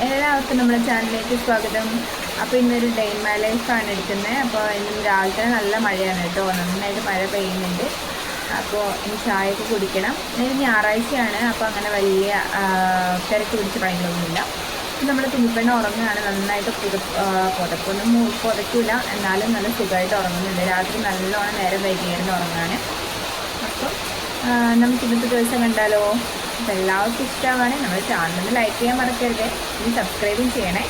എല്ലാവർക്കും നമ്മുടെ ചാനലിലേക്ക് സ്വാഗതം. അപ്പോൾ ഇന്നൊരു ഡേ ഇൻ മൈ ലൈഫാണ് എടുക്കുന്നത്. അപ്പോൾ ഇന്ന് രാവിലെ തന്നെ നല്ല മഴയാണ് കേട്ടോ, നന്നായിട്ട് മഴ പെയ്യുന്നുണ്ട്. അപ്പോൾ ഇനി ചായയൊക്കെ കുടിക്കണം. ഇന്ന് ഞായറാഴ്ചയാണ്, അപ്പോൾ അങ്ങനെ വലിയ തിരക്ക് പിടിച്ച പണികളൊന്നുമില്ല. നമ്മൾ തുണിപ്പെണ്ണ് ഉറങ്ങുകയാണ്. നന്നായിട്ട് പുതപ്പൊന്നും പുതയ്ക്കില്ല, എന്നാലും നല്ല സുഖമായിട്ട് ഉറങ്ങുന്നുണ്ട്. രാത്രി നല്ലോണം നേരം വൈകിയായിരുന്നു ഉറങ്ങാൻ. അപ്പോൾ നമുക്ക് ഇന്നത്തെ ദിവസം കണ്ടാലോ? അപ്പോൾ എല്ലാവർക്കും ഇഷ്ടമാണെങ്കിൽ നമ്മുടെ ചാനൽ ലൈക്ക് ചെയ്യാൻ മറക്കരുത്, ഇനി സബ്സ്ക്രൈബും ചെയ്യണേ.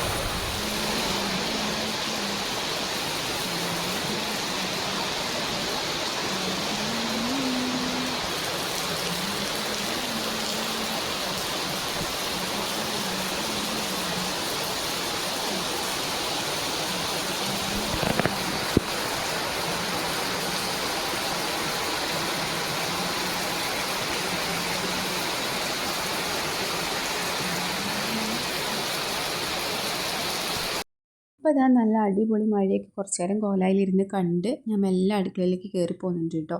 അപ്പോൾ അതാ നല്ല അടിപൊളി മഴയൊക്കെ കുറച്ച് നേരം കോലായിലിരുന്ന് കണ്ട് ഞാൻ മെല്ലെ അടുക്കളയിലേക്ക് കയറി പോകുന്നുണ്ട് കേട്ടോ.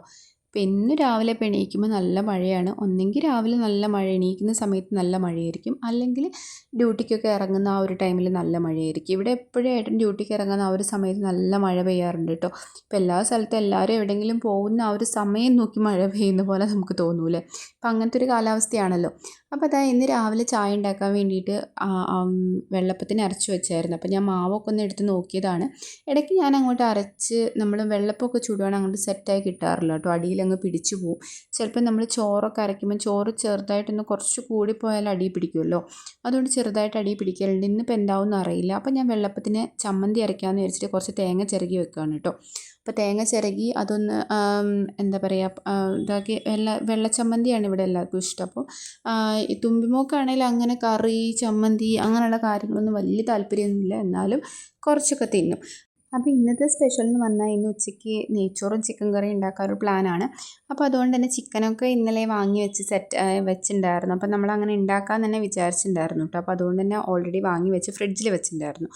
അപ്പോൾ ഇന്ന് രാവിലെ ഇപ്പോൾ എണീക്കുമ്പോൾ നല്ല മഴയാണ്. ഒന്നെങ്കിൽ രാവിലെ നല്ല മഴ, എണീക്കുന്ന സമയത്ത് നല്ല മഴയായിരിക്കും, അല്ലെങ്കിൽ ഡ്യൂട്ടിക്കൊക്കെ ഇറങ്ങുന്ന ആ ഒരു ടൈമിൽ നല്ല മഴയായിരിക്കും. ഇവിടെ എപ്പോഴും ഏട്ടൻ ഡ്യൂട്ടിക്ക് ഇറങ്ങുന്ന ആ ഒരു സമയത്ത് നല്ല മഴ പെയ്യാറുണ്ട് കേട്ടോ. ഇപ്പോൾ എല്ലാ സ്ഥലത്തും എല്ലാവരും എവിടെയെങ്കിലും പോകുന്ന ആ ഒരു സമയം നോക്കി മഴ പെയ്യുന്ന പോലെ നമുക്ക് തോന്നൂലേ. അപ്പം അങ്ങനത്തെ ഒരു കാലാവസ്ഥയാണല്ലോ. അപ്പോൾ അതാ ഇന്ന് രാവിലെ ചായ ഉണ്ടാക്കാൻ വേണ്ടിയിട്ട് വെള്ളപ്പത്തിന് അരച്ച് വെച്ചായിരുന്നു. അപ്പോൾ ഞാൻ മാവൊക്കെ ഒന്ന് എടുത്ത് നോക്കിയതാണ്. ഇടയ്ക്ക് ഞാൻ അങ്ങോട്ട് അരച്ച് നമ്മൾ വെള്ളപ്പമൊക്കെ ചൂടുവാണെങ്കിൽ അങ്ങോട്ട് സെറ്റായി കിട്ടാറില്ല കേട്ടോ, അടിയിലങ്ങ് പിടിച്ചു പോവും. ചിലപ്പോൾ നമ്മൾ ചോറൊക്കെ അരയ്ക്കുമ്പോൾ ചോറ് ചെറുതായിട്ടൊന്ന് കുറച്ച് കൂടിപ്പോയാൽ അടി പിടിക്കുമല്ലോ, അതുകൊണ്ട് ചെറുതായിട്ട് അടി പിടിക്കലുണ്ട്. ഇന്നിപ്പോൾ എന്താവുമെന്ന് അറിയില്ല. അപ്പോൾ ഞാൻ വെള്ളപ്പത്തിന് ചമ്മന്തി അരയ്ക്കാമെന്ന് വിചാരിച്ചിട്ട് കുറച്ച് തേങ്ങ ചിരകി വെക്കുകയാണ് കേട്ടോ. അപ്പോൾ തേങ്ങ ചിരകി അതൊന്ന് എന്താ പറയുക ഇതാക്കി വെള്ളച്ചമ്മന്തിയാണ് ഇവിടെ എല്ലാവർക്കും ഇഷ്ടം. അപ്പോൾ ഈ തുമ്പിമോക്കാണെങ്കിൽ അങ്ങനെ കറി ചമ്മന്തി അങ്ങനെയുള്ള കാര്യങ്ങളൊന്നും വലിയ താല്പര്യമൊന്നുമില്ല, എന്നാലും കുറച്ചൊക്കെ തിന്നും. അപ്പോൾ ഇന്നത്തെ സ്പെഷ്യൽ എന്ന് പറഞ്ഞാൽ ഇന്ന് ഉച്ചയ്ക്ക് നെയ്ച്ചോറും ചിക്കൻ കറിയും ഉണ്ടാക്കാനൊരു പ്ലാനാണ്. അപ്പോൾ അതുകൊണ്ട് തന്നെ ചിക്കനൊക്കെ ഇന്നലെ വാങ്ങി വെച്ച് വെച്ചിട്ടുണ്ടായിരുന്നു. അപ്പോൾ നമ്മളങ്ങനെ ഉണ്ടാക്കാൻ തന്നെ വിചാരിച്ചിട്ടുണ്ടായിരുന്നു കേട്ടോ. അപ്പോൾ അതുകൊണ്ട് തന്നെ ഓൾറെഡി വാങ്ങി വെച്ച് ഫ്രിഡ്ജിൽ വെച്ചിട്ടുണ്ടായിരുന്നു.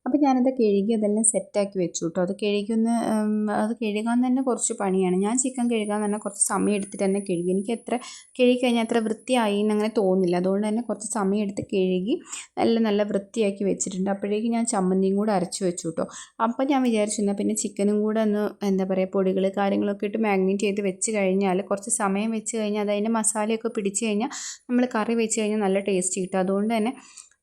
അപ്പോൾ ഞാനത് കഴുകി അതെല്ലാം സെറ്റാക്കി വെച്ചു കേട്ടോ. അത് കഴുകാൻ തന്നെ കുറച്ച് പണിയാണ്. ഞാൻ ചിക്കൻ കഴുകാൻ തന്നെ കുറച്ച് സമയം എടുത്തിട്ട് തന്നെ കഴുകി. എനിക്ക് എത്ര കഴുകി കഴിഞ്ഞാൽ അത്ര വൃത്തിയായി എന്നങ്ങനെ തോന്നില്ല, അതുകൊണ്ട് തന്നെ കുറച്ച് സമയം എടുത്ത് കഴുകി നല്ല വൃത്തിയാക്കി വെച്ചിട്ടുണ്ട്. അപ്പോഴേക്കും ഞാൻ ചമ്മന്തിയും കൂടെ അരച്ച് വെച്ചു കേട്ടോ. അപ്പോൾ ഞാൻ വിചാരിച്ചിരുന്നാൽ പിന്നെ ചിക്കനും കൂടെ ഒന്ന് എന്താ പറയുക പൊടികൾ കാര്യങ്ങളൊക്കെ ഇട്ട് മാഗ്നേറ്റ് ചെയ്ത് വെച്ച് കഴിഞ്ഞാൽ കുറച്ച് സമയം വെച്ച് കഴിഞ്ഞാൽ അതിൻ്റെ മസാലയൊക്കെ പിടിച്ച് കഴിഞ്ഞാൽ നമ്മൾ കറി വെച്ച് കഴിഞ്ഞാൽ നല്ല ടേസ്റ്റ് കിട്ടും. അതുകൊണ്ട് തന്നെ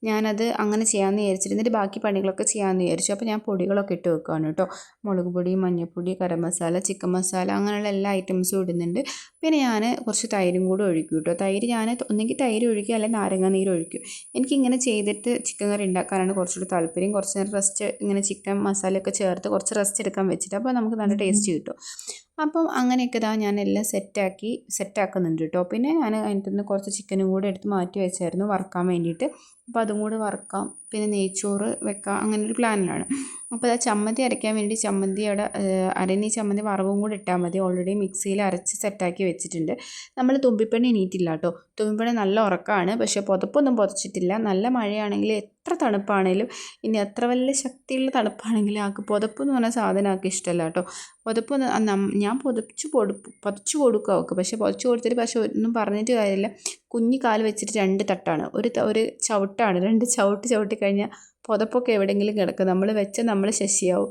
ഞാനത് അങ്ങനെ ചെയ്യാമെന്ന് വിചാരിച്ചിട്ട് എന്നിട്ട് ബാക്കി പണികളൊക്കെ ചെയ്യാമെന്ന് വിചാരിച്ചു. അപ്പോൾ ഞാൻ പൊടികളൊക്കെ ഇട്ട് വെക്കുകയാണ് കേട്ടോ. മുളക് പൊടി, മഞ്ഞൾപ്പൊടി, ഗരം മസാല, ചിക്കൻ മസാല അങ്ങനെയുള്ള എല്ലാ ഐറ്റംസും ഇടുന്നുണ്ട്. പിന്നെ ഞാൻ കുറച്ച് തൈരും കൂടെ ഒഴിക്കും കേട്ടോ. തൈര് ഞാൻ ഒന്നെങ്കിൽ തൈര് ഒഴിക്കുക അല്ലെങ്കിൽ നാരങ്ങ നീര് ഒഴിക്കും. എനിക്കിങ്ങനെ ചെയ്തിട്ട് ചിക്കൻ കറി ഉണ്ടാക്കാനാണ് കുറച്ചുകൂടി താല്പര്യം. കുറച്ച് നേരം റെസ്റ്റ് ഇങ്ങനെ ചിക്കൻ മസാലയൊക്കെ ചേർത്ത് കുറച്ച് റെസ്റ്റ് എടുക്കാൻ വെച്ചിട്ട് അപ്പോൾ നമുക്ക് നല്ല ടേസ്റ്റ് കിട്ടും. അപ്പം അങ്ങനെയൊക്കെ ഞാൻ എല്ലാം സെറ്റാക്കുന്നുണ്ട് കേട്ടോ. പിന്നെ ഞാൻ അതിൻ്റെ നിന്ന് കുറച്ച് ചിക്കനും കൂടെ എടുത്ത് മാറ്റി വെച്ചായിരുന്നു വറുക്കാൻ വേണ്ടിയിട്ട്. അപ്പോൾ അതും കൂടെ വറുക്കാം, പിന്നെ നെയ്ച്ചോറ് വെക്കാം, അങ്ങനെ ഒരു പ്ലാനിലാണ്. അപ്പോൾ ആ ചമ്മന്തി അരയ്ക്കാൻ വേണ്ടി ചമ്മന്തി അവിടെ ചമ്മന്തി വറവും കൂടെ ഇട്ടാൽ മതി. ഓൾറെഡി മിക്സിയിൽ അരച്ച് സെറ്റാക്കി വെച്ചിട്ടുണ്ട്. നമ്മൾ തുമ്പിപ്പെണ്ണ് എണീറ്റില്ല കേട്ടോ. തുമ്പിപ്പെണ്ണ് നല്ല ഉറക്കമാണ്, പക്ഷേ പുതപ്പൊന്നും പുതച്ചിട്ടില്ല. നല്ല മഴയാണെങ്കിൽ എത്ര തണുപ്പാണെങ്കിലും ഇനി എത്ര വലിയ ശക്തിയുള്ള തണുപ്പാണെങ്കിലും ആൾക്ക് പുതപ്പ് എന്ന് പറഞ്ഞ സാധനം ആൾക്ക് ഇഷ്ടമല്ല കേട്ടോ. പുതപ്പ് ഞാൻ പുതച്ചു കൊടുക്കുക അവൾക്ക്, പക്ഷേ പുതച്ചു കൊടുത്തിട്ട് പക്ഷേ ഒന്നും പറഞ്ഞിട്ട് കാര്യമില്ല. കുഞ്ഞു കാല് വെച്ചിട്ട് 2 തട്ടാണ്, ഒരു ചവിട്ടാണ്. 2 ചവിട്ടി കഴിഞ്ഞാൽ പുതപ്പൊക്കെ എവിടെയെങ്കിലും കിടക്കും. നമ്മൾ ശശിയാവും,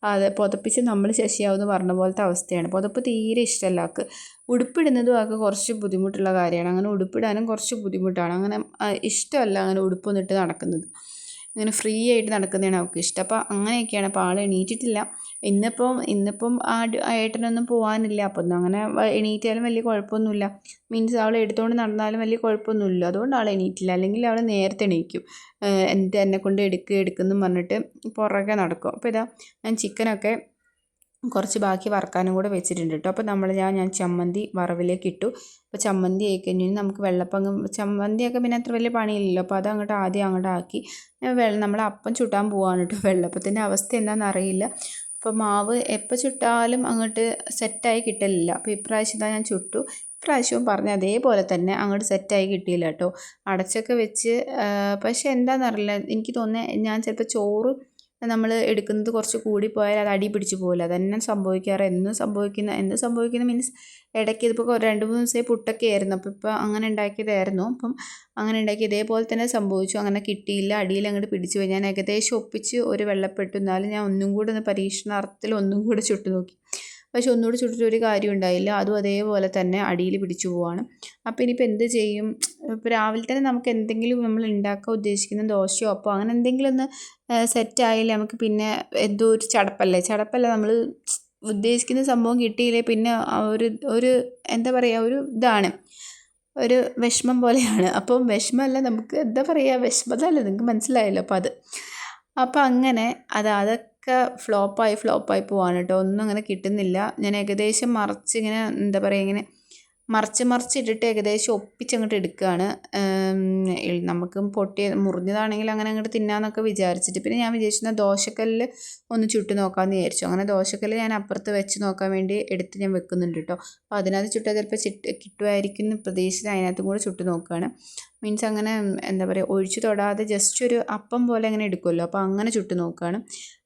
അതെ പുതപ്പിച്ച് നമ്മൾ ശശിയാവും എന്ന് പറഞ്ഞ പോലത്തെ അവസ്ഥയാണ്. പുതപ്പ് തീരെ ഇഷ്ടമല്ല ആൾക്ക്. ഉടുപ്പിടുന്നതും ആൾക്ക് കുറച്ച് ബുദ്ധിമുട്ടുള്ള കാര്യമാണ്. അങ്ങനെ ഉടുപ്പിടാനും കുറച്ച് ബുദ്ധിമുട്ടാണ്. അങ്ങനെ ഇഷ്ടമല്ല അങ്ങനെ ഉടുപ്പൊന്നിട്ട് നടക്കുന്നത്. ഇങ്ങനെ ഫ്രീ ആയിട്ട് നടക്കുന്നതാണ് അവൾക്ക് ഇഷ്ടം. അപ്പോൾ അങ്ങനെയൊക്കെയാണ്. അപ്പോൾ ആൾ എണീറ്റിട്ടില്ല. ഇന്നിപ്പം ഏട്ടനൊന്നും പോകാനില്ല. അപ്പോൾ ഒന്നും അങ്ങനെ എണീറ്റാലും വലിയ കുഴപ്പമൊന്നുമില്ല. മീൻസ് അവൾ എടുത്തുകൊണ്ട് നടന്നാലും വലിയ കുഴപ്പമൊന്നുമില്ല. അതുകൊണ്ട് ആൾ എണീറ്റില്ല. അല്ലെങ്കിൽ അവൾ നേരത്തെ എണീക്കും. എന്നിട്ട് എന്നെ കൊണ്ട് എടുക്കുമെന്ന് പറഞ്ഞിട്ട് പുറകെ നടക്കും. അപ്പോൾ ഇതാ ഞാൻ ചിക്കനൊക്കെ കുറച്ച് ബാക്കി വറുക്കാനും കൂടെ വെച്ചിട്ടുണ്ട് കേട്ടോ. അപ്പോൾ ഞാൻ ചമ്മന്തി വറവിലേക്ക് ഇട്ടു. അപ്പോൾ ചമ്മന്തി ആയി കഴിഞ്ഞാൽ നമുക്ക് ചമ്മന്തിയൊക്കെ പിന്നെ അത്ര വലിയ പണിയില്ലല്ലോ. അപ്പോൾ അത് ആദ്യം അങ്ങോട്ട് ആക്കി നമ്മൾ അപ്പം ചുട്ടാൻ പോവാണ് കേട്ടോ. വെള്ളപ്പത്തിൻ്റെ അവസ്ഥ എന്താണെന്ന് അറിയില്ല. അപ്പോൾ മാവ് എപ്പോൾ ചുട്ടാലും അങ്ങോട്ട് സെറ്റായി കിട്ടലില്ല. അപ്പോൾ ഇപ്രാവശ്യം ഞാൻ ചുട്ടു. ഇപ്രാവശ്യവും പറഞ്ഞ അതേപോലെ തന്നെ അങ്ങോട്ട് സെറ്റായി കിട്ടിയില്ല കേട്ടോ. അടച്ചൊക്കെ വെച്ച് പക്ഷേ എന്താണെന്നറിയില്ല, എനിക്ക് തോന്നുന്നത് ഞാൻ ചിലപ്പോൾ ചോറ് നമ്മൾ എടുക്കുന്നത് കുറച്ച് കൂടിപ്പോയാൽ അത് അടി പിടിച്ച് പോകില്ല. അതന്നെ സംഭവിക്കാറ്. എന്ത് സംഭവിക്കുന്ന മീൻസ് ഇടയ്ക്ക് ഇതിപ്പോൾ 2-3 ദിവസമായി പുട്ടൊക്കെ ആയിരുന്നു. അപ്പോൾ ഇപ്പോൾ അങ്ങനെ ഉണ്ടാക്കിയതായിരുന്നു. അപ്പം അങ്ങനെ ഉണ്ടാക്കി ഇതേപോലെ തന്നെ സംഭവിച്ചു. അങ്ങനെ കിട്ടിയില്ല, അടിയിൽ അങ്ങോട്ട് പിടിച്ചു പോയി. ഞാൻ ഏകദേശം ഒപ്പിച്ച് ഒരു വെള്ളപ്പെട്ടു. എന്നാലും ഞാൻ ഒന്നും കൂടെ ഒന്ന് പരീക്ഷണാർത്ഥത്തിൽ ഒന്നും കൂടെ ചുട്ടു നോക്കി. പക്ഷെ ഒന്നുകൂടി ചുട്ടിട്ട് ഒരു കാര്യം ഉണ്ടായില്ല. അതും അതേപോലെ തന്നെ അടിയിൽ പിടിച്ചു പോവാണ്. അപ്പോൾ ഇനിയിപ്പോൾ എന്ത് ചെയ്യും? ഇപ്പോൾ രാവിലെ തന്നെ നമുക്ക് എന്തെങ്കിലും നമ്മൾ ഉണ്ടാക്കാൻ ഉദ്ദേശിക്കുന്ന ദോശയോ അപ്പോൾ അങ്ങനെ എന്തെങ്കിലും ഒന്ന് സെറ്റായാലേ നമുക്ക് പിന്നെ എന്തോ ഒരു ചടപ്പല്ല നമ്മൾ ഉദ്ദേശിക്കുന്ന സംഭവം കിട്ടിയില്ലേ പിന്നെ ഒരു എന്താ പറയുക, ഒരു ഇതാണ്, ഒരു വിഷമം പോലെയാണ്. അപ്പം വിഷമമല്ല, നമുക്ക് എന്താ പറയുക, വിഷമതല്ല, നിങ്ങൾക്ക് മനസ്സിലായല്ലോ. അപ്പം അങ്ങനെ അതൊക്കെ ഫ്ലോപ്പായി പോവാണ് കേട്ടോ. ഒന്നും അങ്ങനെ കിട്ടുന്നില്ല. ഞാൻ ഏകദേശം ഇങ്ങനെ എന്താ പറയുക, ഇങ്ങനെ മറിച്ചിട്ടിട്ട് ഏകദേശം ഒപ്പിച്ചങ്ങോട്ട് എടുക്കുകയാണ്. നമുക്ക് മുറിഞ്ഞതാണെങ്കിൽ അങ്ങനെ അങ്ങോട്ട് തിന്നാന്നൊക്കെ വിചാരിച്ചിട്ട്. പിന്നെ ഞാൻ വിചാരിച്ചിരുന്ന ദോശക്കല്ലിൽ ഒന്ന് ചുട്ട് നോക്കാമെന്ന് വിചാരിച്ചു. അങ്ങനെ ദോശക്കല്ല് ഞാൻ അപ്പുറത്ത് വെച്ച് നോക്കാൻ വേണ്ടി എടുത്ത് ഞാൻ വെക്കുന്നുണ്ട് കേട്ടോ. അപ്പോൾ അതിനകത്ത് ചുട്ടാൽ ചിലപ്പോൾ കിട്ടുമായിരിക്കും എന്ന് പ്രതീക്ഷിച്ച് അതിനകത്തും കൂടെ ചുട്ട് നോക്കുകയാണ്. മീൻസ് അങ്ങനെ എന്താ പറയുക, ഒഴിച്ചു തൊടാതെ ജസ്റ്റ് ഒരു അപ്പം പോലെ അങ്ങനെ എടുക്കുമല്ലോ, അപ്പോൾ അങ്ങനെ ചുട്ട് നോക്കുകയാണ്.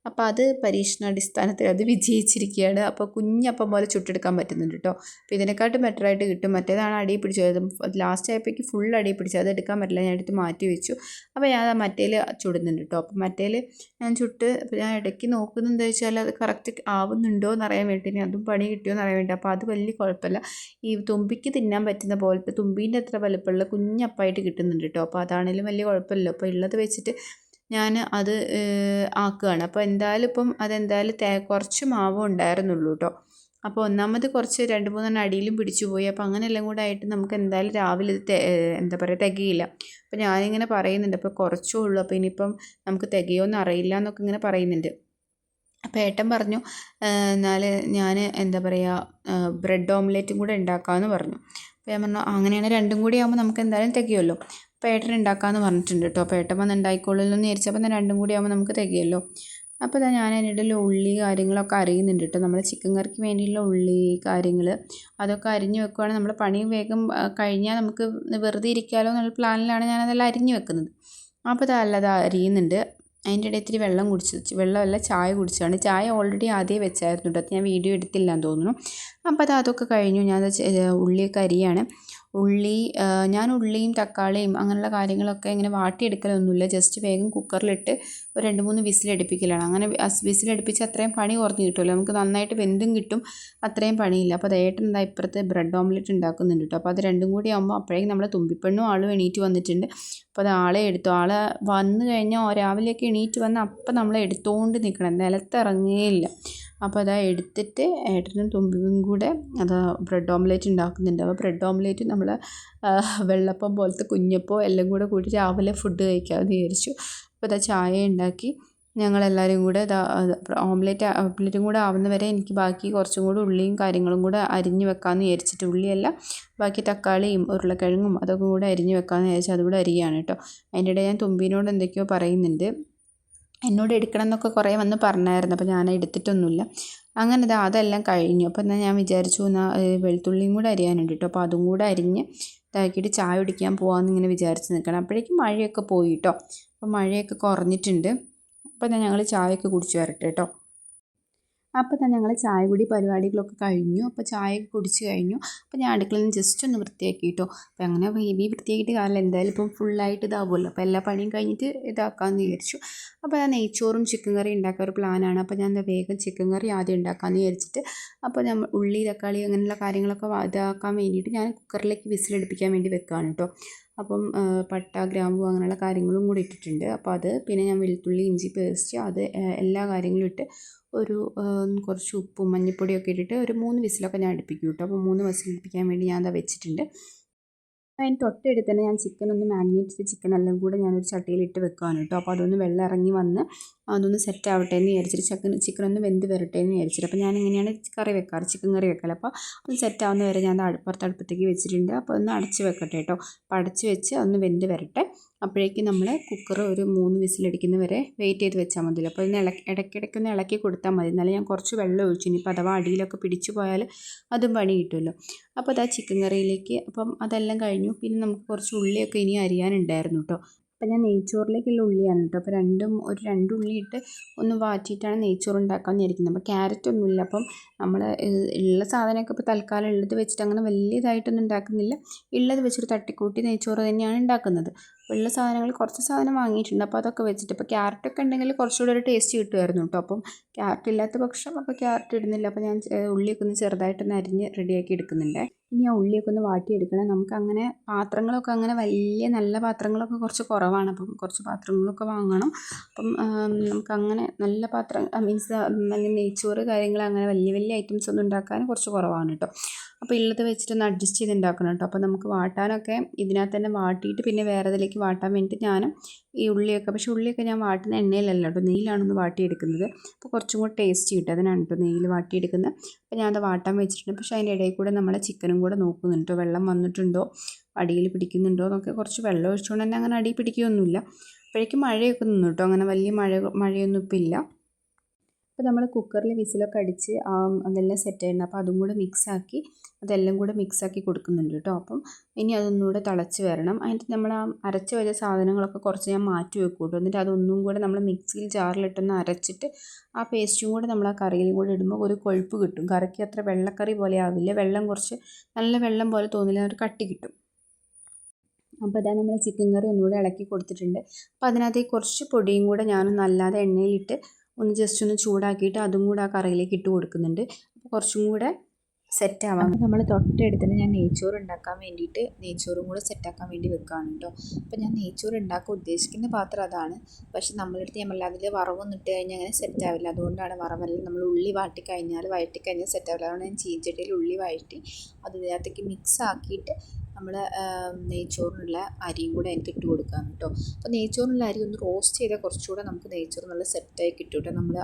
അപ്പോൾ അത് പരീക്ഷണാടിസ്ഥാനത്തിൽ അത് വിജയിച്ചിരിക്കുകയാണ്. അപ്പോൾ കുഞ്ഞപ്പം പോലെ ചുട്ടെടുക്കാൻ പറ്റുന്നുണ്ട് കേട്ടോ. അപ്പോൾ ഇതിനെക്കാട്ടും ബെറ്ററായിട്ട് കിട്ടും. മറ്റേതാണ് അടി പിടിച്ചത്. ലാസ്റ്റ് ആയപ്പോഴേക്ക് ഫുൾ അടി പിടിച്ചത്. അത് എടുക്കാൻ പറ്റില്ല, ഞാൻ എടുത്ത് മാറ്റി വെച്ചു. അപ്പോൾ ഞാൻ ആ മറ്റേൽ ചുടുന്നുണ്ട് കേട്ടോ. അപ്പോൾ മറ്റേൽ ഞാൻ ചുട്ട് ഞാൻ ഇടയ്ക്ക് നോക്കുന്നത് വെച്ചാൽ അത് കറക്റ്റ് ആവുന്നുണ്ടോ എന്നറിയാൻ വേണ്ടി, ഇനി അതും പണി കിട്ടിയോ എന്നറിയാൻ വേണ്ടി. അപ്പോൾ അത് വലിയ കുഴപ്പമില്ല. ഈ തുമ്പിക്ക് തിന്നാൻ പറ്റുന്ന പോലത്തെ തുമ്പീൻ്റെ അത്ര വലുപ്പമുള്ള കുഞ്ഞപ്പായിട്ട് കിട്ടുന്നുണ്ട് കേട്ടോ. അപ്പോൾ അതാണെങ്കിലും വലിയ കുഴപ്പമില്ല. അപ്പോൾ ഉള്ളത് വെച്ചിട്ട് ഞാൻ അത് ആക്കുകയാണ്. അപ്പോൾ അതെന്തായാലും കുറച്ച് മാവ് ഉണ്ടായിരുന്നുള്ളൂ കേട്ടോ. അപ്പോൾ ഒന്നാമത് കുറച്ച് 2-3 അടിയിലും പിടിച്ചു പോയി. അപ്പോൾ അങ്ങനെ എല്ലാം കൂടെ ആയിട്ട് നമുക്ക് എന്തായാലും രാവിലെ ഇത് എന്താ പറയുക, തികയില്ല. അപ്പോൾ ഞാനിങ്ങനെ പറയുന്നുണ്ട്, അപ്പോൾ കുറച്ചേ ഉള്ളൂ, അപ്പോൾ ഇനിയിപ്പം നമുക്ക് തികയോന്ന് അറിയില്ല എന്നൊക്കെ ഇങ്ങനെ പറയുന്നുണ്ട്. അപ്പോൾ ഏട്ടൻ പറഞ്ഞു എന്നാൽ ഞാൻ എന്താ പറയുക ബ്രെഡ് ഓംലെറ്റും കൂടെ ഉണ്ടാക്കാമെന്ന് പറഞ്ഞു. അപ്പോൾ ഞാൻ പറഞ്ഞു അങ്ങനെയാണ്, രണ്ടും കൂടി ആകുമ്പോൾ നമുക്ക് എന്തായാലും തികയുമല്ലോ. അപ്പോൾ ഏട്ടൻ ഉണ്ടാക്കാമെന്ന് പറഞ്ഞിട്ടുണ്ട് കേട്ടോ. അപ്പോൾ ഏട്ടൻ വന്ന് ഉണ്ടായിക്കോളൂല്ലോ എന്ന് വിചാരിച്ചപ്പോൾ രണ്ടും കൂടി ആകുമ്പോൾ നമുക്ക് തികയുമല്ലോ. അപ്പോൾ ഞാൻ അതിനിടയിൽ ഉള്ളി കാര്യങ്ങളൊക്കെ അറിയുന്നുണ്ട് കേട്ടോ. നമ്മൾ ചിക്കൻ കറിക്ക് വേണ്ടിയുള്ള ഉള്ളി കാര്യങ്ങൾ അതൊക്കെ അരിഞ്ഞ് വെക്കുകയാണെങ്കിൽ നമ്മുടെ പണി വേഗം കഴിഞ്ഞാൽ നമുക്ക് വെറുതെ ഇരിക്കാമല്ലോ എന്നുള്ള പ്ലാനിലാണ് ഞാനതെല്ലാം അരിഞ്ഞ് വെക്കുന്നത്. അപ്പോൾ അതല്ലാതെ അരിയുന്നുണ്ട്. അതിൻ്റെ ഇടയിൽ ഇത്തിരി വെള്ളമല്ല ചായ കുടിച്ചതാണ്. ചായ ഓൾറെഡി ആദ്യമേ വെച്ചായിരുന്നു കേട്ടോ. ഞാൻ വീഡിയോ എടുത്തില്ല എന്ന് തോന്നുന്നു. അപ്പോൾ അതൊക്കെ കഴിഞ്ഞു. ഞാൻ ഉള്ളിയൊക്കെ അരിയാണ്. ഞാൻ ഉള്ളിയും തക്കാളിയും അങ്ങനെയുള്ള കാര്യങ്ങളൊക്കെ ഇങ്ങനെ വാട്ടിയെടുക്കലൊന്നുമില്ല. ജസ്റ്റ് വേഗം കുക്കറിലിട്ട് ഒരു 2-3 വിസിലടുപ്പിക്കലാണ്. അങ്ങനെ വിസിലടുപ്പിച്ച് അത്രയും പണി കുറഞ്ഞ് കിട്ടുമല്ലോ, നമുക്ക് നന്നായിട്ട് വെന്തും കിട്ടും, അത്രയും പണിയില്ല. അപ്പോൾ ഏട്ടൻ എന്താ ഇപ്പുറത്ത് ബ്രെഡ് ഓംലെറ്റ് ഉണ്ടാക്കുന്നുണ്ട് കേട്ടോ. അപ്പോൾ അത് രണ്ടും കൂടി ആകുമ്പോൾ അപ്പോഴേക്കും നമ്മളെ തുമ്പിപ്പെണ്ണും ആളും എണീറ്റ് വന്നിട്ടുണ്ട്. അപ്പോൾ അത് ആളെ വന്നു കഴിഞ്ഞാൽ രാവിലെയൊക്കെ എണീറ്റ് വന്ന് അപ്പം നമ്മളെ എടുത്തുകൊണ്ട് നിൽക്കണം, നിലത്തിറങ്ങുകയില്ല. അപ്പോൾ അതാ എടുത്തിട്ട് ഏട്ടനും തുമ്പിയും കൂടെ ബ്രെഡ് ഓംലെറ്റ് ഉണ്ടാക്കുന്നുണ്ട്. അപ്പോൾ ബ്രെഡ് ഓംലെറ്റ് നമ്മൾ വെള്ളപ്പം പോലത്തെ കുഞ്ഞപ്പം എല്ലാം കൂടി രാവിലെ ഫുഡ് കഴിക്കാമെന്ന് വിചാരിച്ചു. അപ്പോൾ ചായ ഉണ്ടാക്കി ഞങ്ങളെല്ലാവരും കൂടെ ഓംലെറ്റും കൂടെ ആവുന്നവരെ എനിക്ക് ബാക്കി കുറച്ചും കൂടെ ഉള്ളിയും കാര്യങ്ങളും കൂടെ അരിഞ്ഞ് വെക്കാമെന്ന് വിചാരിച്ചിട്ട്, ഉള്ളിയല്ല ബാക്കി തക്കാളിയും ഉരുളക്കിഴങ്ങും അതൊക്കെ കൂടെ അരിഞ്ഞ് വെക്കാമെന്ന് വിചാരിച്ചു. അതുകൂടെ അരിയാണ് കേട്ടോ. അതിൻ്റെ ഇടയിൽ ഞാൻ തുമ്പിനോട് എന്തൊക്കെയോ പറയുന്നുണ്ട്. എന്നോട് എടുക്കണം എന്നൊക്കെ കുറേ വന്ന് പറഞ്ഞായിരുന്നു. അപ്പോൾ ഞാൻ എടുത്തിട്ടൊന്നുമില്ല. അങ്ങനെ അതെല്ലാം കഴിഞ്ഞു. അപ്പോൾ എന്നാൽ ഞാൻ വിചാരിച്ചു വെളുത്തുള്ളിയും കൂടെ അരിയാനുണ്ട് കേട്ടോ. അപ്പോൾ അതും കൂടെ അരിഞ്ഞ് ഇതാക്കിയിട്ട് ചായ കുടിക്കാൻ പോകാമെന്ന് ഇങ്ങനെ വിചാരിച്ച് നിൽക്കണം. അപ്പോഴേക്കും മഴയൊക്കെ പോയി കേട്ടോ. അപ്പോൾ മഴയൊക്കെ കുറഞ്ഞിട്ടുണ്ട്. അപ്പോൾ ഞങ്ങൾ ചായയൊക്കെ കുടിച്ച് വരട്ടെ കേട്ടോ. അപ്പോൾ ഞങ്ങൾ ചായ കുടി പരിപാടികളൊക്കെ കഴിഞ്ഞു. അപ്പോൾ ചായയൊക്കെ കുടിച്ച് കഴിഞ്ഞു. അപ്പോൾ ഞാൻ അടുക്കളയിൽ നിന്ന് ജസ്റ്റ് ഒന്ന് വൃത്തിയാക്കി കേട്ടോ. അപ്പോൾ അങ്ങനെ ഹെവി വൃത്തിയാക്കിയിട്ട് കാര്യമില്ല, എന്തായാലും ഇപ്പം ഫുള്ളായിട്ട് ഇതാവുമല്ലോ. അപ്പോൾ എല്ലാ പണിയും കഴിഞ്ഞിട്ട് ഇതാക്കാമെന്ന് വിചാരിച്ചു. അപ്പോൾ ഞാൻ നെയ്ച്ചോറും ചിക്കൻ കറി ഉണ്ടാക്കാൻ ഒരു പ്ലാനാണ്. അപ്പോൾ ഞാൻ വേഗം ചിക്കൻ കറി ആദ്യം ഉണ്ടാക്കാമെന്ന് വിചാരിച്ചിട്ട്, അപ്പോൾ നമ്മൾ ഉള്ളി തക്കാളി അങ്ങനെയുള്ള കാര്യങ്ങളൊക്കെ ഇതാക്കാൻ വേണ്ടിയിട്ട് ഞാൻ കുക്കറിലേക്ക് വിസിലടുപ്പിക്കാൻ വേണ്ടി വെക്കുകയാണ് കേട്ടോ. അപ്പം പട്ട ഗ്രാമ്പു അങ്ങനെയുള്ള കാര്യങ്ങളും കൂടി ഇട്ടിട്ടുണ്ട്. അപ്പോൾ അത് പിന്നെ ഞാൻ വെളുത്തുള്ളി ഇഞ്ചി പേസ്റ്റ് അത് എല്ലാ കാര്യങ്ങളും ഇട്ട് കുറച്ച് ഉപ്പും മഞ്ഞൾപ്പൊടിയൊക്കെ ഇട്ടിട്ട് ഒരു 3 വിസിലൊക്കെ ഞാൻ അടുപ്പിക്കും കേട്ടോ. അപ്പോൾ 3 വിസിൽ അടുപ്പിക്കാൻ വേണ്ടി ഞാൻ വെച്ചിട്ടുണ്ട്. അതിന് തൊട്ടടുത്ത് തന്നെ ഞാൻ ചിക്കൻ ഒന്ന് മാരിനേറ്റ് ചെയ്ത് ചിക്കൻ എല്ലാം കൂടെ ഞാനൊരു ചട്ടിയിലിട്ട് വെക്കുകയാണ് കേട്ടോ. അപ്പോൾ അതൊന്ന് വെള്ളം ഇറങ്ങി വന്ന് അതൊന്ന് സെറ്റ് ആവട്ടെ എന്ന് വിചാരിച്ചിട്ട് ചിക്കൻ ഒന്ന് വെന്ത് വരട്ടെ എന്ന് വിചാരിച്ചിട്ട്. അപ്പോൾ ഞാൻ ഇങ്ങനെയാണ് കറി വെക്കാറ്, ചിക്കൻ കറി വെക്കൽ. അപ്പോൾ അത് സെറ്റ് ആവുന്ന വരെ ഞാൻ അടുപ്പത്തേക്ക് വെച്ചിട്ടുണ്ട്. അപ്പോൾ ഒന്ന് അടച്ച് വെക്കട്ടെ കേട്ടോ. അപ്പോൾ അടച്ച് വെച്ച് ഒന്ന് വെന്ത് വരട്ടെ. അപ്പോഴേക്കും നമ്മൾ കുക്കർ ഒരു 3 വിസിലടിക്കുന്ന വരെ വെയിറ്റ് ചെയ്ത് വെച്ചാൽ മതി. അപ്പോൾ ഇതിന് ഇടയ്ക്കിടയ്ക്കൊന്ന് ഇളക്കി കൊടുത്താൽ മതി. എന്നാലും ഞാൻ കുറച്ച് വെള്ളം ഒഴിച്ചു. ഇനിയിപ്പോൾ അഥവാ അടിയിലൊക്കെ പിടിച്ചു പോയാൽ അതും പണി കിട്ടുമല്ലോ. അപ്പോൾ ചിക്കൻ കറിയിലേക്ക് അപ്പം അതെല്ലാം കഴിഞ്ഞു. പിന്നെ നമുക്ക് കുറച്ച് ഉള്ളിയൊക്കെ ഇനി അരിയാനുണ്ടായിരുന്നു കേട്ടോ. അപ്പോൾ ഞാൻ നെയ്ച്ചോറിലേക്കുള്ള ഉള്ളിയാണ് കേട്ടോ. അപ്പോൾ രണ്ട് ഉള്ളി ഇട്ട് ഒന്ന് വാറ്റിയിട്ടാണ് നെയ്ച്ചോറ് ഉണ്ടാക്കാമെന്ന് വിചാരിക്കുന്നത്. അപ്പോൾ ക്യാരറ്റ് ഒന്നുമില്ല. അപ്പം നമ്മൾ ഉള്ള സാധനമൊക്കെ ഇപ്പോൾ തൽക്കാലം ഉള്ളത് വെച്ചിട്ട് അങ്ങനെ വലിയതായിട്ടൊന്നും ഉണ്ടാക്കുന്നില്ല. ഉള്ളത് വെച്ചൊരു തട്ടിക്കൂട്ടി നെയ്ച്ചോറ് തന്നെയാണ് ഉണ്ടാക്കുന്നത്. അപ്പോൾ ഉള്ള സാധനങ്ങൾ കുറച്ച് സാധനം വാങ്ങിയിട്ടുണ്ട്. അപ്പോൾ അതൊക്കെ വെച്ചിട്ട് ഇപ്പോൾ ക്യാരറ്റൊക്കെ ഉണ്ടെങ്കിൽ കുറച്ചുകൂടി ഒരു ടേസ്റ്റ് കിട്ടുമായിരുന്നു കേട്ടോ. അപ്പം ക്യാരറ്റ് ഇല്ലാത്ത പക്ഷം അപ്പോൾ ക്യാരറ്റ് ഇടുന്നില്ല. അപ്പോൾ ഞാൻ ഉള്ളിയൊക്കെ ഒന്ന് ചെറുതായിട്ടൊന്ന് അരിഞ്ഞ് റെഡിയാക്കി എടുക്കുന്നുണ്ട്. ഇനി ആ ഉള്ളിയൊക്കെ ഒന്ന് വാട്ടിയെടുക്കണം. നമുക്കങ്ങനെ പാത്രങ്ങളൊക്കെ അങ്ങനെ വലിയ നല്ല പാത്രങ്ങളൊക്കെ കുറച്ച് കുറവാണ്. അപ്പം കുറച്ച് പാത്രങ്ങളൊക്കെ വാങ്ങണം. അപ്പം നമുക്കങ്ങനെ നല്ല പാത്രം മീൻസ് നെയ്ച്ചോറ് കാര്യങ്ങൾ അങ്ങനെ വലിയ വലിയ ഐറ്റംസ് ഒന്നും ഉണ്ടാക്കാൻ കുറച്ച് കുറവാണ് കേട്ടോ. അപ്പോൾ ഉള്ളത് വെച്ചിട്ടൊന്ന് അഡ്ജസ്റ്റ് ചെയ്ത് ഉണ്ടാക്കണം കേട്ടോ. അപ്പോൾ നമുക്ക് വാട്ടാനൊക്കെ ഇതിനകത്ത് തന്നെ വാട്ടിയിട്ട് പിന്നെ വേറെ ഇതിലേക്ക് വാട്ടാൻ വേണ്ടിയിട്ട് ഞാൻ ഈ ഉള്ളിയൊക്കെ, പക്ഷേ ഉള്ളിയൊക്കെ ഞാൻ വാട്ടുന്ന എണ്ണയിലല്ല കേട്ടോ, നെയ്യിലാണൊന്ന് വാട്ടിയെടുക്കുന്നത്. അപ്പോൾ കുറച്ചും കൂടി ടേസ്റ്റ് കിട്ടും, അതിനാണ് കേട്ടോ നെയ്യിൽ വാട്ടിയെടുക്കുന്നത്. അപ്പോൾ ഞാനത് വാട്ടാൻ വെച്ചിട്ടുണ്ട്. പക്ഷേ അതിൻ്റെ ഇടയിൽ കൂടെ നമ്മളെ ചിക്കനും കൂടെ നോക്കുന്നുണ്ട്, വെള്ളം വന്നിട്ടുണ്ടോ, അടിയിൽ പിടിക്കുന്നുണ്ടോ എന്നൊക്കെ. കുറച്ച് വെള്ളം ഒഴിച്ചുകൊണ്ട് തന്നെ അങ്ങനെ അടി പിടിക്കുകയൊന്നുമില്ല. അപ്പോഴേക്കും മഴയൊക്കെ നിന്നു കേട്ടോ, അങ്ങനെ വലിയ മഴയൊന്നും ഇപ്പം ഇല്ല. അപ്പോൾ നമ്മൾ കുക്കറിൽ വിസിലൊക്കെ അടിച്ച് അതെല്ലാം സെറ്റ് ആയിരുന്നു. അപ്പോൾ അതും കൂടെ മിക്സാക്കി അതെല്ലാം കൂടെ മിക്സാക്കി കൊടുക്കുന്നുണ്ട് കേട്ടോ. അപ്പം ഇനി അതൊന്നുകൂടെ തിളച്ച് വരണം. അതിൻ്റെ നമ്മൾ അരച്ച് വെച്ച സാധനങ്ങളൊക്കെ കുറച്ച് ഞാൻ മാറ്റി വെക്കും കേട്ടോ. എന്നിട്ട് അതൊന്നും കൂടെ നമ്മൾ മിക്സിയിൽ ജാറിലിട്ടൊന്ന് അരച്ചിട്ട് ആ പേസ്റ്റും കൂടെ നമ്മൾ ആ കറിയിലും കൂടെ ഇടുമ്പോൾ ഒരു കൊഴുപ്പ് കിട്ടും. കറിക്ക് അത്ര വെള്ളക്കറി പോലെ ആവില്ല, വെള്ളം കുറച്ച് നല്ല വെള്ളം പോലെ തോന്നില്ല, ഒരു കട്ടി കിട്ടും. അപ്പോൾ അതാ നമ്മൾ ചിക്കൻ കറി ഒന്നുകൂടെ ഇളക്കി കൊടുത്തിട്ടുണ്ട്. അപ്പോൾ അതിനകത്തേക്ക് കുറച്ച് പൊടിയും കൂടെ ഞാനൊന്ന് അല്ലാതെ എണ്ണയിലിട്ട് ഒന്ന് ജസ്റ്റ് ഒന്ന് ചൂടാക്കിയിട്ട് അതും കൂടെ ആ കറിയിലേക്ക് ഇട്ട് കൊടുക്കുന്നുണ്ട്. അപ്പോൾ കുറച്ചും കൂടെ സെറ്റ് ആവാം. നമ്മൾ തൊട്ടടുത്തിന് ഞാൻ നെയ്ച്ചോറ് ഉണ്ടാക്കാൻ വേണ്ടിയിട്ട് നെയ്ച്ചോറും കൂടെ സെറ്റാക്കാൻ വേണ്ടി വെക്കുകയാണ് കേട്ടോ. അപ്പോൾ ഞാൻ നെയ്ച്ചോറ് ഉണ്ടാക്കാൻ ഉദ്ദേശിക്കുന്ന പാത്രം അതാണ്. പക്ഷെ നമ്മളടുത്ത് ഞാൻ പറഞ്ഞില്ല, അതിൽ വറവൊന്നും ഇട്ട് കഴിഞ്ഞാൽ അങ്ങനെ സെറ്റ് ആവില്ല. അതുകൊണ്ടാണ് വറവെല്ലാം നമ്മൾ ഉള്ളി വഴറ്റി കഴിഞ്ഞാൽ സെറ്റ് ആവില്ല. അതുകൊണ്ട് ഞാൻ ചീഞ്ചട്ടിയിൽ ഉള്ളി വഴറ്റി അത് ഇതിനകത്തേക്ക് മിക്സ് ആക്കിയിട്ട് നമ്മൾ നെയ്ച്ചോറിനുള്ള അരിയും കൂടെ അതിന് ഇട്ട് കൊടുക്കുകയാണ് കേട്ടോ. അപ്പോൾ നെയ്ച്ചോറിനുള്ള അരി ഒന്ന് റോസ്റ്റ് ചെയ്താൽ കുറച്ചുകൂടെ നമുക്ക് നെയ്ച്ചോറ് നല്ല സെറ്റായി കിട്ടും കേട്ടോ. നമ്മൾ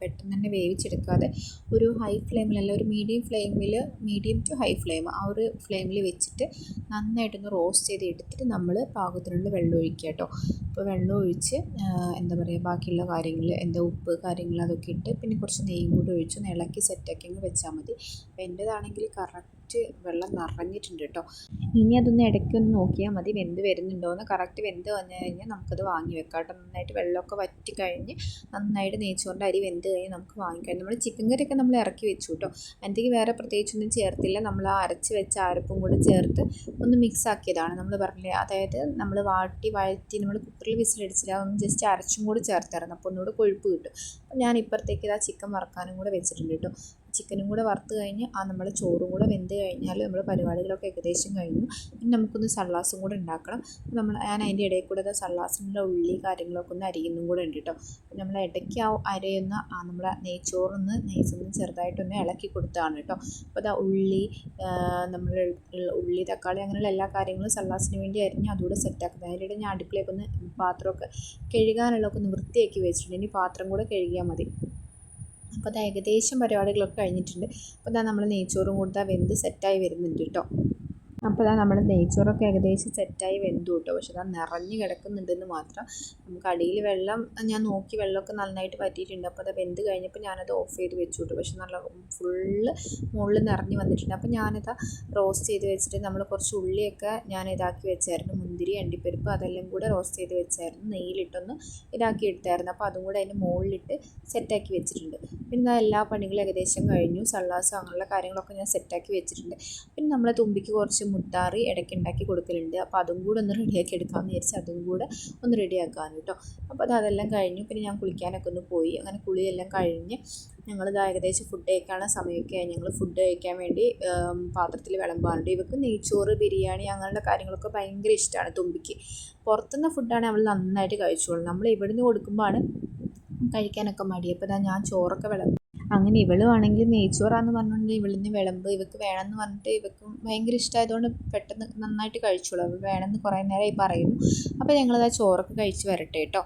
പെട്ടെന്ന് തന്നെ വേവിച്ചെടുക്കാതെ ഒരു ഹൈ ഫ്ലെയിമിലല്ല, ഒരു മീഡിയം ടു ഹൈ ഫ്ലെയിം, ആ ഒരു ഫ്ലെയിമിൽ വെച്ചിട്ട് നന്നായിട്ടൊന്ന് റോസ്റ്റ് ചെയ്ത് എടുത്തിട്ട് നമ്മൾ പാകത്തിനുള്ള വെള്ളം ഒഴിക്കുക കേട്ടോ. അപ്പോൾ വെള്ളം ഒഴിച്ച് എന്താ പറയുക, ബാക്കിയുള്ള കാര്യങ്ങൾ ഉപ്പ് കാര്യങ്ങൾ അതൊക്കെ ഇട്ട് പിന്നെ കുറച്ച് നെയ്യും കൂടി ഒഴിച്ച് ഒന്ന് ഇളക്കി സെറ്റാക്കി അങ്ങ് വെച്ചാൽ മതി. അപ്പോൾ എൻ്റേതാണെങ്കിൽ കറക്റ്റ് വെള്ളം നിറഞ്ഞിട്ടുണ്ട് കേട്ടോ. ഇനി അതൊന്ന് ഇടയ്ക്കൊന്ന് നോക്കിയാൽ മതി വെന്ത് വരുന്നുണ്ടോയെന്ന്. കറക്റ്റ് വെന്ത് വന്നു കഴിഞ്ഞാൽ നമുക്കത് വാങ്ങി വെക്കാം കേട്ടോ. നന്നായിട്ട് വെള്ളമൊക്കെ വറ്റി കഴിഞ്ഞ് നന്നായിട്ട് നെയ്ച്ചോറിൻ്റെ അരി വെന്ത് കഴിഞ്ഞ് നമുക്ക് വാങ്ങിക്കാം. നമ്മൾ ചിക്കൻ കറിയൊക്കെ നമ്മൾ ഇറക്കി വെച്ചു കേട്ടോ. അതിലേക്ക് വേറെ പ്രത്യേകിച്ചൊന്നും ചേർത്തില്ല. നമ്മൾ ആ അരച്ച് വെച്ച അരപ്പും കൂടെ ചേർത്ത് ഒന്ന് മിക്സ് ആക്കിയതാണ്. നമ്മൾ പറഞ്ഞില്ലേ, അതായത് നമ്മൾ വഴറ്റി നമ്മൾ കുക്കറിൽ വിസിലടിച്ചില്ല, ഒന്ന് ജസ്റ്റ് അരച്ചും കൂടി ചേർത്തായിരുന്നു. അപ്പോൾ ഒന്നുകൂടെ കൊഴുപ്പ് കിട്ടും. അപ്പോൾ ഞാൻ ഇപ്പുറത്തേക്ക് ഇതാ ചിക്കൻ വറക്കാനും കൂടെ വെച്ചിട്ടുണ്ട് കേട്ടോ. ചിക്കനും കൂടെ വറുത്ത് കഴിഞ്ഞ് നമ്മൾ ചോറും കൂടെ വെന്ത് കഴിഞ്ഞാൽ നമ്മൾ പരിപാടികളൊക്കെ ഏകദേശം കഴിഞ്ഞു. ഇനി നമുക്കൊന്ന് സള്ളാസും കൂടെ ഉണ്ടാക്കണം. ഞാൻ അതിൻ്റെ ഇടയിൽ കൂടെ സള്ളാസിനുള്ള ഉള്ളി കാര്യങ്ങളൊക്കെ ഒന്ന് അരിയുന്നും കൂടെ ഉണ്ട് കേട്ടോ. നമ്മൾ ഇടയ്ക്ക് അരയുന്ന നമ്മളെ നെയ്ച്ചോറൊന്ന് ചെറുതായിട്ടൊന്ന് ഇളക്കി കൊടുത്തതാണ് കേട്ടോ. അപ്പോൾ അതാ നമ്മൾ ഉള്ളി തക്കാളി അങ്ങനെയുള്ള എല്ലാ കാര്യങ്ങളും സള്ളാസിന് വേണ്ടി അരിഞ്ഞ് അതുകൂടെ സെറ്റാക്കുന്നത്. അതിനിടെ ഞാൻ അടുപ്പിലേക്കൊന്ന് പാത്രമൊക്കെ കഴുകാനുള്ളതൊക്കെ ഒന്ന് വൃത്തിയാക്കി വെച്ചിട്ടുണ്ട്. ഇനി പാത്രം കൂടെ കഴുകിയാൽ മതി. അപ്പോൾ അത് ഏകദേശം പരിപാടികളൊക്കെ കഴിഞ്ഞിട്ടുണ്ട്. അപ്പോൾ അതാ നമ്മൾ നെയ്ച്ചോറും കൂടെ വെന്ത് സെറ്റായി വരുന്നുണ്ട് കേട്ടോ. അപ്പോൾ അതാ നമ്മുടെ നെയ്ച്ചോറൊക്കെ ഏകദേശം സെറ്റായി വെന്തു കേട്ടോ. പക്ഷെ അതാ നിറഞ്ഞ് കിടക്കുന്നുണ്ടെന്ന് മാത്രം. നമുക്ക് അടിയിൽ വെള്ളം ഞാൻ നോക്കി, വെള്ളമൊക്കെ നന്നായിട്ട് വറ്റിയിട്ടുണ്ട്. അപ്പോൾ അത് വെന്ത് കഴിഞ്ഞപ്പോൾ ഞാനത് ഓഫ് ചെയ്ത് വെച്ചു കേട്ടോ. പക്ഷെ നല്ല ഫുള്ള് മുകളിൽ നിറഞ്ഞ് വന്നിട്ടുണ്ട്. അപ്പോൾ ഞാനത് റോസ്റ്റ് ചെയ്ത് വെച്ചിട്ട് നമ്മൾ കുറച്ച് ഉള്ളിയൊക്കെ ഞാൻ ഇതാക്കി വെച്ചായിരുന്നു, മുന്തിരി അണ്ടിപ്പരിപ്പ് അതെല്ലാം കൂടെ റോസ്റ്റ് ചെയ്ത് വെച്ചായിരുന്നു, നെയ്യിലിട്ടൊന്ന് ഇതാക്കി എടുത്തായിരുന്നു. അപ്പോൾ അതും കൂടെ അതിൻ്റെ മുകളിലിട്ട് സെറ്റാക്കി വെച്ചിട്ടുണ്ട്. പിന്നെ എല്ലാ പണികളും ഏകദേശം കഴിഞ്ഞു. സള്ളാസ് അങ്ങനെയുള്ള കാര്യങ്ങളൊക്കെ ഞാൻ സെറ്റാക്കി വെച്ചിട്ടുണ്ട്. പിന്നെ നമ്മളെ തുമ്പിക്ക് കുറച്ച് മുത്താറി ഇടയ്ക്ക് ഉണ്ടാക്കി കൊടുക്കലുണ്ട്. അപ്പോൾ അതും കൂടെ ഒന്ന് റെഡിയാക്കി എടുക്കാമെന്ന് വിചാരിച്ച് അതും കൂടെ ഒന്ന് റെഡിയാക്കാൻ കേട്ടോ. അപ്പോൾ അതെല്ലാം കഴിഞ്ഞു. പിന്നെ ഞാൻ കുളിക്കാനൊക്കെ ഒന്ന് പോയി. അങ്ങനെ കുളിയെല്ലാം കഴിഞ്ഞ് ഞങ്ങളിത് ഏകദേശം ഫുഡ് കഴിക്കാനുള്ള സമയമൊക്കെ ആയി. ഞങ്ങൾ ഫുഡ് കഴിക്കാൻ വേണ്ടി പാത്രത്തിൽ വിളമ്പാറുണ്ട്. ഇവർക്ക് നെയ്ച്ചോറ് ബിരിയാണി അങ്ങനെയുള്ള കാര്യങ്ങളൊക്കെ ഭയങ്കര ഇഷ്ടമാണ് തുമ്പിക്ക്. പുറത്തുനിന്ന് ഫുഡാണ് അവൾ നന്നായിട്ട് കഴിച്ചോളും. നമ്മൾ ഇവിടുന്ന് കൊടുക്കുമ്പോഴാണ് കഴിക്കാനൊക്കെ മടി. അപ്പോൾ ഞാൻ ചോറൊക്കെ വിളമ്പും. അങ്ങനെ ഇവളും ആണെങ്കിൽ നെയ്ച്ചോറാന്ന് പറഞ്ഞുകൊണ്ട് ഇവളിന്ന് വിളമ്പ് ഇവൾക്ക് വേണമെന്ന് പറഞ്ഞിട്ട് ഇവൾക്കും ഭയങ്കര ഇഷ്ടമായതുകൊണ്ട് പെട്ടെന്ന് നന്നായിട്ട് കഴിച്ചോളൂ. അവൾ വേണമെന്ന് കുറേ നേരമായി പറയുന്നു. അപ്പോൾ ഞങ്ങളത് ചോറൊക്കെ കഴിച്ച് വരട്ടെ കേട്ടോ.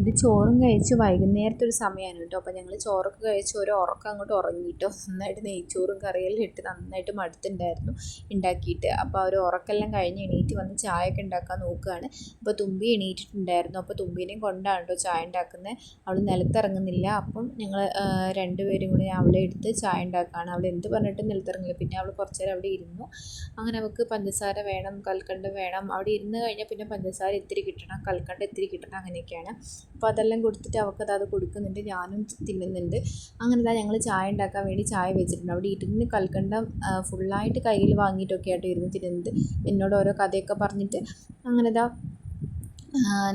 ഇത് ചോറും കഴിച്ച് വൈകുന്നേരത്തെ ഒരു സമയമാണ് കേട്ടോ. അപ്പോൾ ഞങ്ങൾ ചോറൊക്കെ കഴിച്ച് ഒരു ഉറക്കം അങ്ങോട്ട് ഉറങ്ങിയിട്ടോ. നന്നായിട്ട് നെയ്ച്ചോറും കറിയെല്ലാം ഇട്ട് നന്നായിട്ട് മടുത്തുണ്ടായിരുന്നു ഉണ്ടാക്കിയിട്ട്. അപ്പോൾ ഒരു ഉറക്കെല്ലാം കഴിഞ്ഞ് എണീറ്റ് വന്ന് ചായയൊക്കെ ഉണ്ടാക്കാൻ നോക്കുകയാണ്. അപ്പോൾ തുമ്പി എണീറ്റിട്ടുണ്ടായിരുന്നു. അപ്പോൾ തുമ്പീനെയും കൊണ്ടാണ് കേട്ടോ ചായ ഉണ്ടാക്കുന്നത്. അവൾ നിലത്തിറങ്ങുന്നില്ല. അപ്പം ഞങ്ങൾ രണ്ടുപേരും കൂടി അവളെ എടുത്ത് ചായ ഉണ്ടാക്കുകയാണ്. അവൾ എന്ത് പറഞ്ഞിട്ടും നിലത്തിറങ്ങില്ല. പിന്നെ അവൾ കുറച്ച് നേരം അവിടെ ഇരുന്നു. അങ്ങനെ അവൾക്ക് പഞ്ചസാര വേണം, കൽക്കണ്ടം വേണം. അവിടെ ഇരുന്ന് കഴിഞ്ഞാൽ പിന്നെ പഞ്ചസാര ഇത്തിരി കിട്ടണം, കൽക്കണ്ടം ഇത്തിരി കിട്ടണം, അങ്ങനെയൊക്കെയാണ്. അപ്പോൾ അതെല്ലാം കൊടുത്തിട്ട് അവൾക്കത് അത് കൊടുക്കുന്നുണ്ട്, ഞാനും തിന്നുന്നുണ്ട്. അങ്ങനെ തന്നെ ഞങ്ങൾ ചായ ഉണ്ടാക്കാൻ വേണ്ടി ചായ വെച്ചിട്ടുണ്ട്. അവിടെ ഇരുന്ന് കൽക്കണ്ടം ഫുള്ളായിട്ട് കയ്യിൽ വാങ്ങിയിട്ടൊക്കെ ആയിട്ട് ഇരുന്ന് തിരുന്നത്, എന്നോട് ഓരോ കഥയൊക്കെ പറഞ്ഞിട്ട്. അങ്ങനെ ഇതാ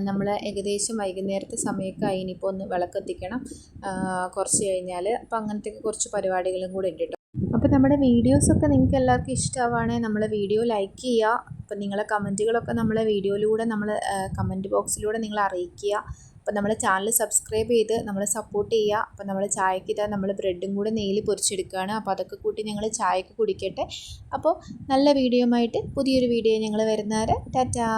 നമ്മൾ ഏകദേശം വൈകുന്നേരത്തെ സമയമൊക്കെ ആയി. ഇനിയിപ്പോൾ ഒന്ന് വിളക്കെത്തിക്കണം കുറച്ച് കഴിഞ്ഞാൽ. അപ്പോൾ അങ്ങനത്തെ കുറച്ച് പരിപാടികളും കൂടെ ഉണ്ട് കേട്ടോ. അപ്പോൾ നമ്മുടെ വീഡിയോസൊക്കെ നിങ്ങൾക്ക് എല്ലാവർക്കും ഇഷ്ടമാവുകയാണെങ്കിൽ നമ്മളെ വീഡിയോ ലൈക്ക് ചെയ്യുക. അപ്പോൾ നിങ്ങളെ കമൻറ്റുകളൊക്കെ നമ്മളെ വീഡിയോയിലൂടെ നമ്മൾ കമൻറ്റ് ബോക്സിലൂടെ നിങ്ങൾ അറിയിക്കുക. അപ്പോൾ നമ്മളെ ചാനൽ സബ്സ്ക്രൈബ് ചെയ്ത് നമ്മളെ സപ്പോർട്ട് ചെയ്യുക. അപ്പോൾ നമ്മൾ ചായക്ക് ഇതാ നമ്മൾ ബ്രെഡും കൂടെ നെയ്യിൽ പൊരിച്ചെടുക്കുകയാണ്. അപ്പോൾ അതൊക്കെ കൂട്ടി ഞങ്ങൾ ചായക്ക് കുടിക്കട്ടെ. അപ്പോൾ നല്ല വീഡിയോ ആയിട്ട് പുതിയൊരു വീഡിയോ ഞങ്ങൾ വരുന്നവരെ ടാറ്റാ.